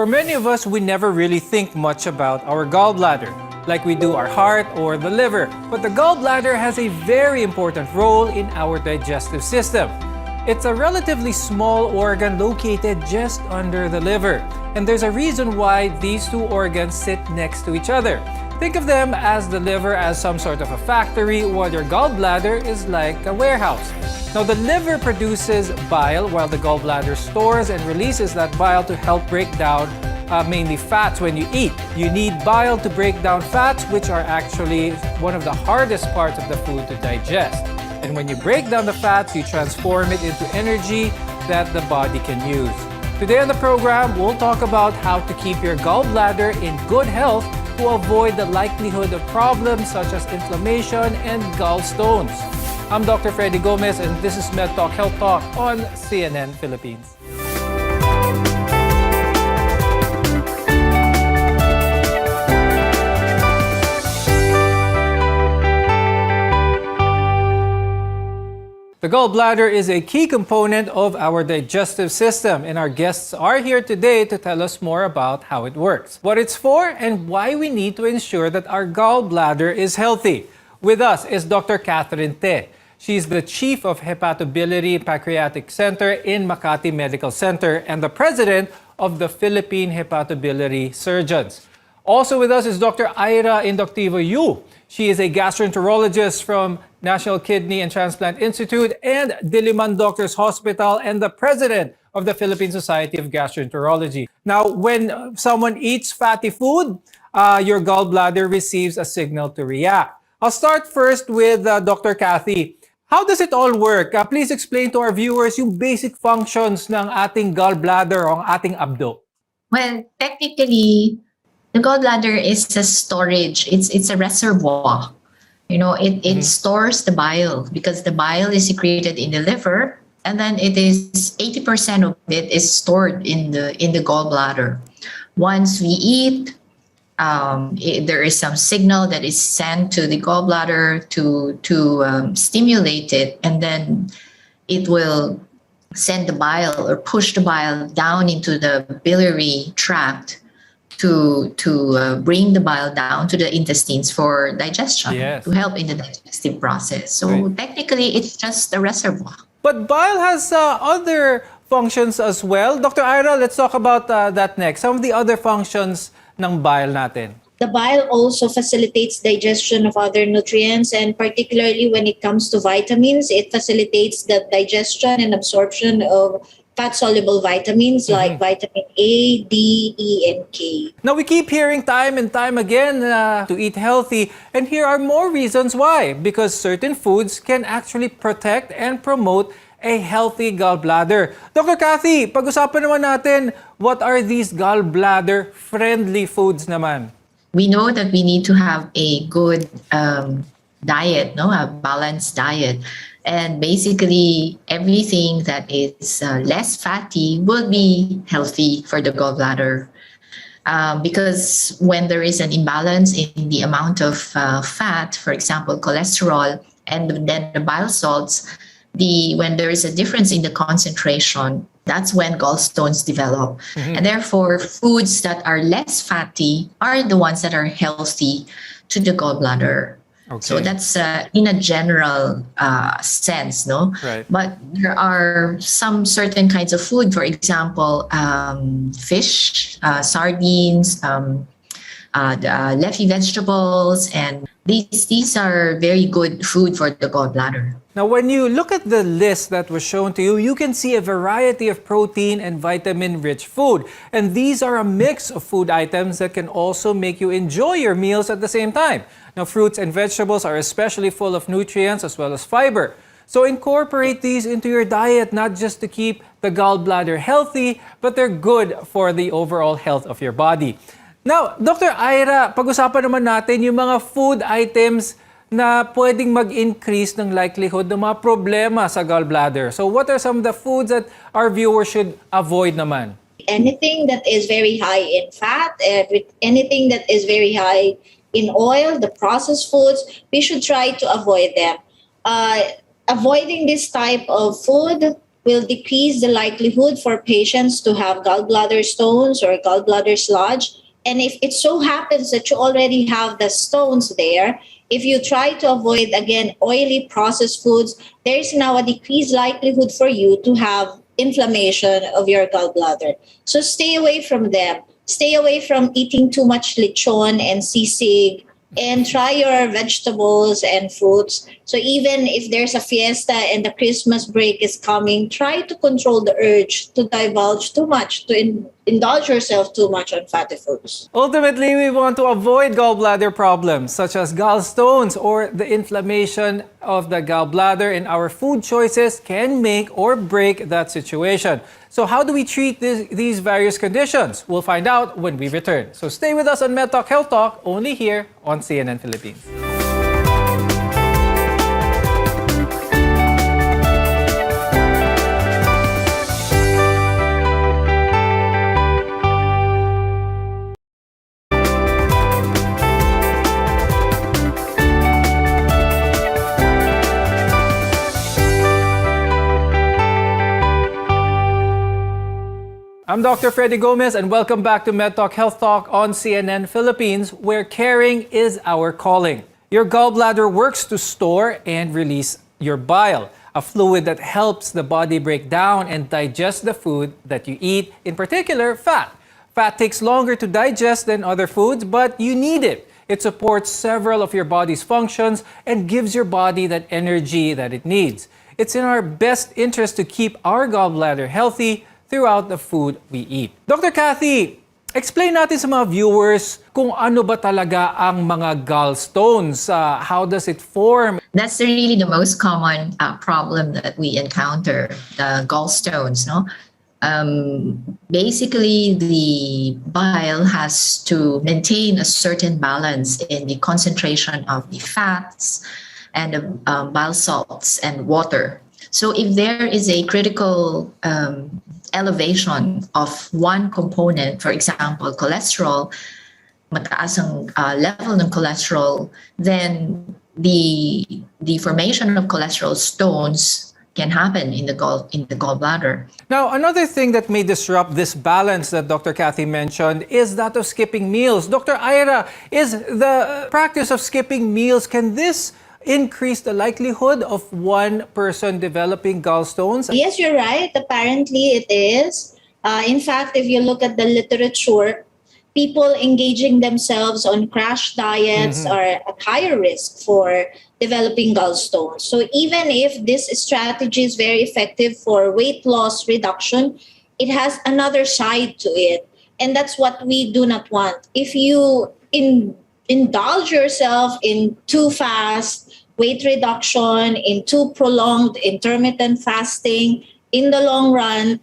For many of us, we never really think much about our gallbladder, like we do our heart or the liver. But the gallbladder has a very important role in our digestive system. It's a relatively small organ located just under the liver. And there's a reason why these two organs sit next to each other. Think of them as the liver as some sort of a factory, while your gallbladder is like a warehouse. Now, the liver produces bile while the gallbladder stores and releases that bile to help break down mainly fats when you eat. You need bile to break down fats, which are actually one of the hardest parts of the food to digest. And when you break down the fats, you transform it into energy that the body can use. Today on the program, we'll talk about how to keep your gallbladder in good health to avoid the likelihood of problems such as inflammation and gallstones. I'm Dr. Freddy Gomez, and this is Med Talk Health Talk on CNN Philippines. The gallbladder is a key component of our digestive system, and our guests are here today to tell us more about how it works, what it's for, and why we need to ensure that our gallbladder is healthy. With us is Dr. Catherine Te. She's the Chief of Hepatobiliary and Pancreatic Center in Makati Medical Center and the President of the Philippine Hepatobiliary Surgeons. Also with us is Dr. Ira Inductivo Yu. She is a gastroenterologist from National Kidney and Transplant Institute and Diliman Doctors Hospital and the President of the Philippine Society of Gastroenterology. Now, when someone eats fatty food, your gallbladder receives a signal to react. I'll start first with Dr. Kathy. How does it all work? Please explain to our viewers yung basic functions ng ating gallbladder o ang ating abdo. Well, technically, the gallbladder is a storage. It's a reservoir. You know, it stores the bile because the bile is secreted in the liver, and then it is 80% of it is stored in the gallbladder. Once we eat, there is some signal that is sent to the gallbladder to stimulate it, and then it will send the bile or push the bile down into the biliary tract to bring the bile down to the intestines for digestion, to help in the digestive process. So technically, it's just a reservoir. But bile has other functions as well. Dr. Ira, let's talk about that next. Some of the other functions ng bile natin. The bile also facilitates digestion of other nutrients, and particularly when it comes to vitamins, it facilitates the digestion and absorption of fat-soluble vitamins like vitamin A, D, E, and K. Now, we keep hearing time and time again to eat healthy, and here are more reasons why. Because certain foods can actually protect and promote a healthy gallbladder. Dr. Kathy, pag-usapan naman natin, what are these gallbladder-friendly foods naman? We know that we need to have a good diet, a balanced diet. And basically, everything that is less fatty will be healthy for the gallbladder. Because when there is an imbalance in the amount of fat, for example, cholesterol, and then the bile salts, when there is a difference in the concentration, that's when gallstones develop. And therefore, foods that are less fatty are the ones that are healthy to the gallbladder. Okay. So that's in a general sense, no? Right. But there are some certain kinds of food, for example, fish, sardines, leafy vegetables, and these are very good food for the gallbladder. Now, when you look at the list that was shown to you, you can see a variety of protein and vitamin-rich food. And these are a mix of food items that can also make you enjoy your meals at the same time. Now, fruits and vegetables are especially full of nutrients as well as fiber. So incorporate these into your diet, not just to keep the gallbladder healthy, but they're good for the overall health of your body. Now, Dr. Ira, pag-usapan naman natin yung mga food items na pwedeng mag-increase ng likelihood ng mga problema sa gallbladder. So what are some of the foods that our viewers should avoid naman? Anything that is very high in fat, anything that is very high in oil, the processed foods, we should try to avoid them. Avoiding this type of food will decrease the likelihood for patients to have gallbladder stones or gallbladder sludge. And if it so happens that you already have the stones there, if you try to avoid, again, oily processed foods, there is now a decreased likelihood for you to have inflammation of your gallbladder. So stay away from them. Stay away from eating too much lechon and sisig, and try your vegetables and fruits. So even if there's a fiesta and the Christmas break is coming, try to control the urge to divulge too much, to indulge yourself too much on fatty foods. Ultimately, we want to avoid gallbladder problems such as gallstones or the inflammation of the gallbladder, and our food choices can make or break that situation. So how do we treat these various conditions? We'll find out when we return. So stay with us on MedTalk Health Talk, only here on CNN Philippines. I'm Dr. Freddy Gomez, and welcome back to MedTalk Health Talk on CNN Philippines, where caring is our calling. Your gallbladder works to store and release your bile, a fluid that helps the body break down and digest the food that you eat, in particular fat. Fat takes longer to digest than other foods, but you need it. It supports several of your body's functions and gives your body that energy that it needs. It's in our best interest to keep our gallbladder healthy throughout the food we eat. Dr. Kathy, explain natin sa mga viewers kung ano ba talaga ang mga gallstones. How does it form? That's really the most common problem that we encounter, the gallstones. No, basically the bile has to maintain a certain balance in the concentration of the fats and the bile salts and water. So if there is a critical elevation of one component, for example, cholesterol, mataas ang level ng cholesterol, then the formation of cholesterol stones can happen in the gallbladder. Now, another thing that may disrupt this balance that Dr. Kathy mentioned is that of skipping meals. Dr. Ira, is the practice of skipping meals, can this increase the likelihood of one person developing gallstones? Yes, you're right. Apparently, it is. In fact, if you look at the literature, people engaging themselves on crash diets are at higher risk for developing gallstones. So even if this strategy is very effective for weight loss reduction, it has another side to it. And that's what we do not want. If you indulge yourself in too fast weight reduction, in too prolonged intermittent fasting, in the long run,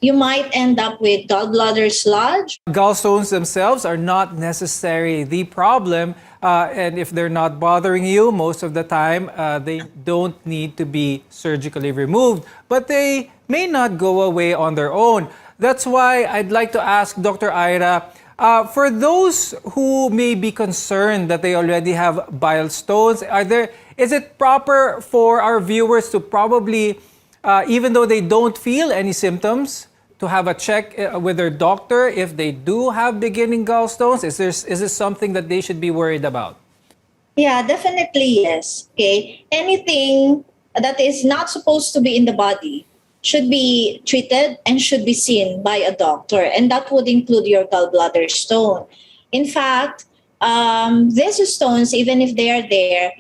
you might end up with gallbladder sludge. Gallstones themselves are not necessarily the problem, and if they're not bothering you, most of the time, they don't need to be surgically removed, but they may not go away on their own. That's why I'd like to ask Dr. Ira, for those who may be concerned that they already have bile stones, is it proper for our viewers to probably, even though they don't feel any symptoms, to have a check with their doctor if they do have beginning gallstones? Is this something that they should be worried about? Yeah, definitely yes. Okay, anything that is not supposed to be in the body should be treated and should be seen by a doctor, and that would include your gallbladder stone. In fact, these stones, even if they are there,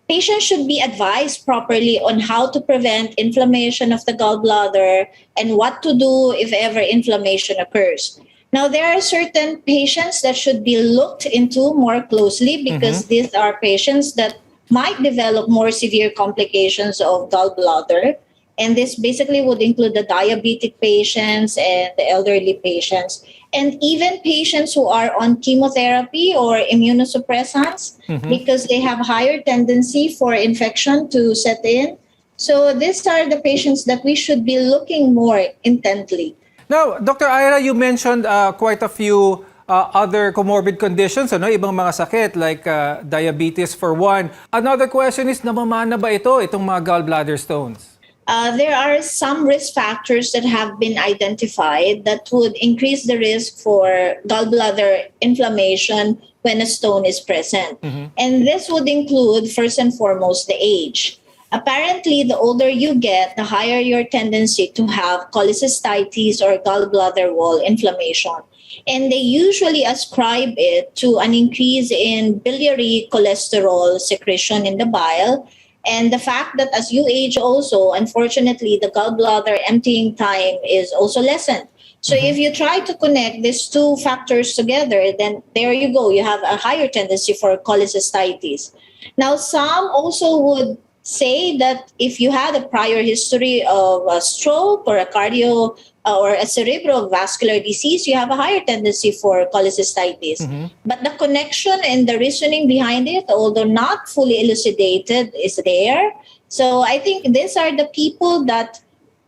patients should be advised properly on how to prevent inflammation of the gallbladder and what to do if ever inflammation occurs. Now, there are certain patients that should be looked into more closely because these are patients that might develop more severe complications of gallbladder. And this basically would include the diabetic patients and the elderly patients, and even patients who are on chemotherapy or immunosuppressants because they have higher tendency for infection to set in. So these are the patients that we should be looking more intently. Now, Dr. Ira, you mentioned quite a few other comorbid conditions, ibang mga sakit like diabetes for one. Another question is, namamana ba itong mga gallbladder stones? There are some risk factors that have been identified that would increase the risk for gallbladder inflammation when a stone is present. And this would include, first and foremost, the age. Apparently, the older you get, the higher your tendency to have cholecystitis or gallbladder wall inflammation. And they usually ascribe it to an increase in biliary cholesterol secretion in the bile, and the fact that as you age also, unfortunately, the gallbladder emptying time is also lessened. So if you try to connect these two factors together, then there you go. You have a higher tendency for cholecystitis. Now, some also would say that if you had a prior history of a stroke or a cardio or a cerebrovascular disease, you have a higher tendency for cholecystitis. But the connection and the reasoning behind it, although not fully elucidated, is there. So I think these are the people that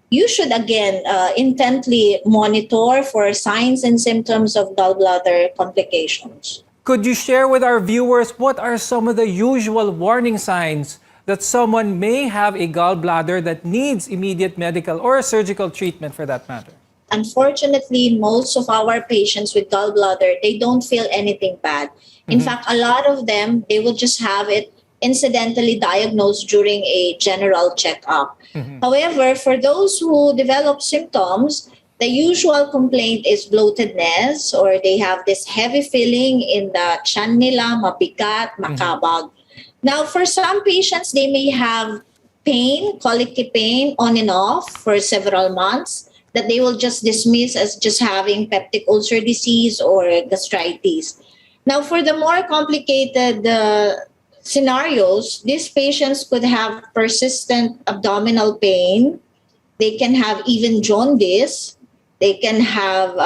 you should again intently monitor for signs and symptoms of gallbladder complications. Could you share with our viewers what are some of the usual warning signs that someone may have a gallbladder that needs immediate medical or surgical treatment for that matter? Unfortunately, most of our patients with gallbladder, they don't feel anything bad. In fact, a lot of them, they will just have it incidentally diagnosed during a general checkup. However, for those who develop symptoms, the usual complaint is bloatedness, or they have this heavy feeling in the tiyan nila, mabigat, makabag. Now, for some patients, they may have pain, colicky pain on and off for several months that they will just dismiss as just having peptic ulcer disease or gastritis. Now, for the more complicated scenarios, these patients could have persistent abdominal pain. They can have even jaundice. They can have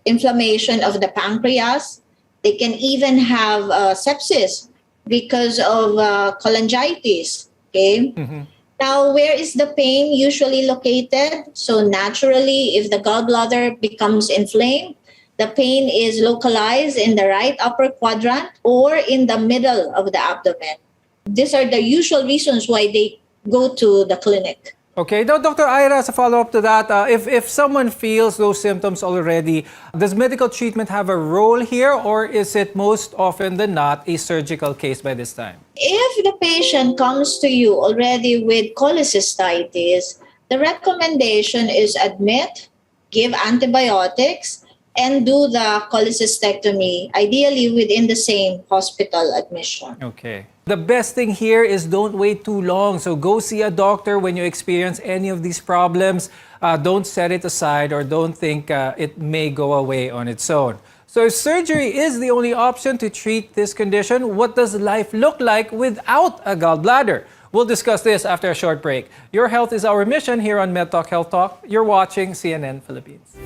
inflammation of the pancreas. They can even have sepsis because of cholangitis. Okay. Now, where is the pain usually located? So naturally, if the gallbladder becomes inflamed, the pain is localized in the right upper quadrant or in the middle of the abdomen. These are the usual reasons why they go to the clinic. Okay, now Dr. Ira, as a follow-up to that, if someone feels those symptoms already, does medical treatment have a role here, or is it most often than not a surgical case by this time? If the patient comes to you already with cholecystitis, the recommendation is admit, give antibiotics, and do the cholecystectomy, ideally within the same hospital admission. Okay. The best thing here is don't wait too long. So go see a doctor when you experience any of these problems. Don't set it aside or don't think it may go away on its own. So if surgery is the only option to treat this condition, what does life look like without a gallbladder? We'll discuss this after a short break. Your health is our mission here on MedTalk Health Talk. You're watching CNN Philippines.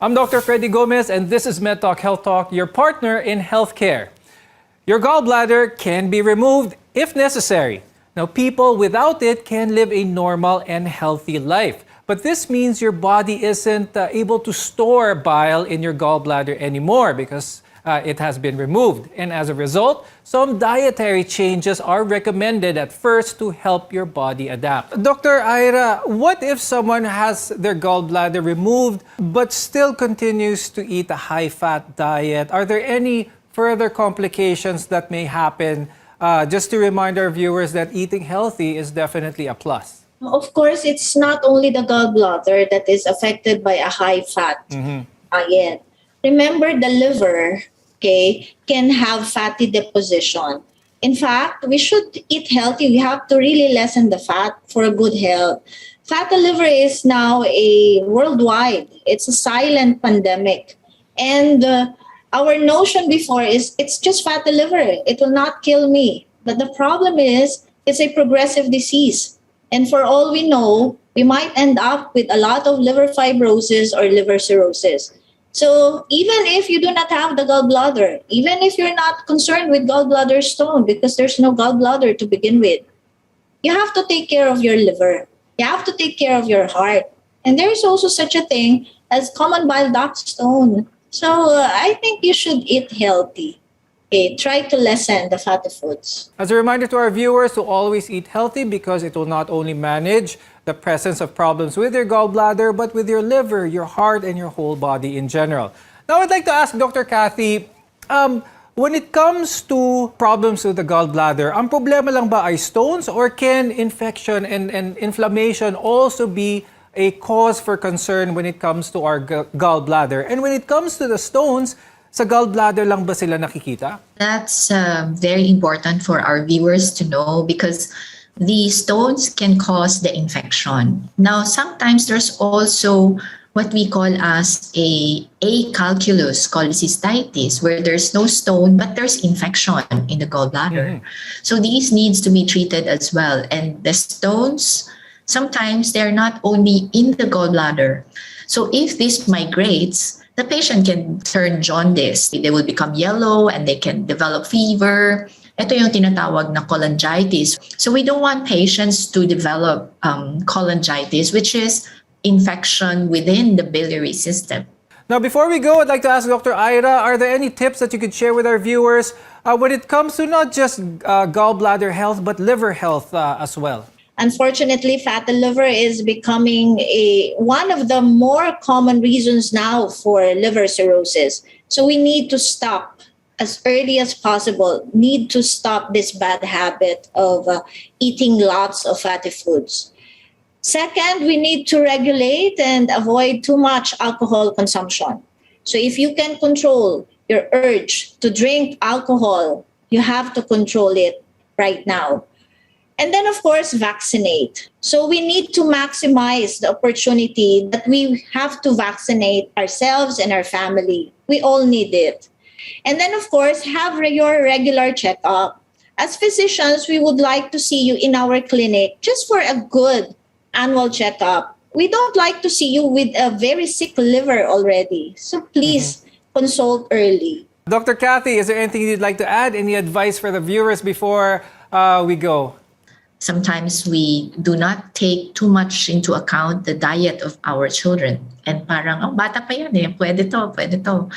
I'm Dr. Freddy Gomez, and this is MedTalk Health Talk, your partner in healthcare. Your gallbladder can be removed if necessary. Now, people without it can live a normal and healthy life. But this means your body isn't able to store bile in your gallbladder anymore because it has been removed. And as a result, some dietary changes are recommended at first to help your body adapt. Dr. Ira, what if someone has their gallbladder removed but still continues to eat a high-fat diet? Are there any further complications that may happen? Just to remind our viewers that eating healthy is definitely a plus. Of course, it's not only the gallbladder that is affected by a high-fat diet. Remember, the liver, okay, can have fatty deposition. In fact, we should eat healthy. We have to really lessen the fat for good health. Fatty liver is now a worldwide. It's a silent pandemic. And our notion before is it's just fatty liver. It will not kill me. But the problem is it's a progressive disease. And for all we know, we might end up with a lot of liver fibrosis or liver cirrhosis. So even if you do not have the gallbladder, even if you're not concerned with gallbladder stone because there's no gallbladder to begin with, you have to take care of your liver. You have to take care of your heart. And there's also such a thing as common bile duct stone. So I think you should eat healthy. Okay, try to lessen the fatty foods. As a reminder to our viewers to always eat healthy because it will not only manage the presence of problems with your gallbladder, but with your liver, your heart, and your whole body in general. Now, I'd like to ask Dr. Kathy, when it comes to problems with the gallbladder, ang problema lang ba ay stones or can infection and inflammation also be a cause for concern when it comes to our gallbladder? And when it comes to the stones, sa gallbladder lang ba sila nakikita? That's very important for our viewers to know because the stones can cause the infection. Now, sometimes there's also what we call as a acalculous cholecystitis, where there's no stone, but there's infection in the gallbladder. So these needs to be treated as well. And the stones, sometimes they're not only in the gallbladder. So if this migrates, the patient can turn jaundice. They will become yellow and they can develop fever. Ito yung tinatawag na cholangitis. So we don't want patients to develop cholangitis, which is infection within the biliary system. Now, before we go, I'd like to ask Dr. Ira, are there any tips that you could share with our viewers when it comes to not just gallbladder health, but liver health as well? Unfortunately, fatty liver is becoming one of the more common reasons now for liver cirrhosis. So we need to stop as early as possible, need to stop this bad habit of eating lots of fatty foods. Second, we need to regulate and avoid too much alcohol consumption. So if you can control your urge to drink alcohol, you have to control it right now. And then, of course, vaccinate. So we need to maximize the opportunity that we have to vaccinate ourselves and our family. We all need it. And then, of course, have your regular checkup. As physicians, we would like to see you in our clinic just for a good annual checkup. We don't like to see you with a very sick liver already. So please consult early. Dr. Kathy, is there anything you'd like to add? Any advice for the viewers before we go? Sometimes we do not take too much into account the diet of our children. And parang, oh, bata pa yan eh, pwede to.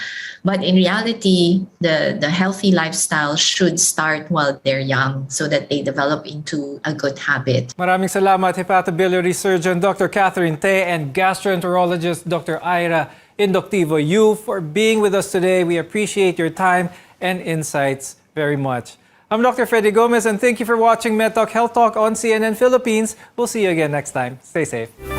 But in reality, the healthy lifestyle should start while they're young so that they develop into a good habit. Maraming salamat, hepatobiliary surgeon Dr. Catherine Te and gastroenterologist Dr. Ira Inductivo Yu for being with us today. We appreciate your time and insights very much. I'm Dr. Freddy Gomez and thank you for watching MedTalk Health Talk on CNN Philippines. We'll see you again next time. Stay safe.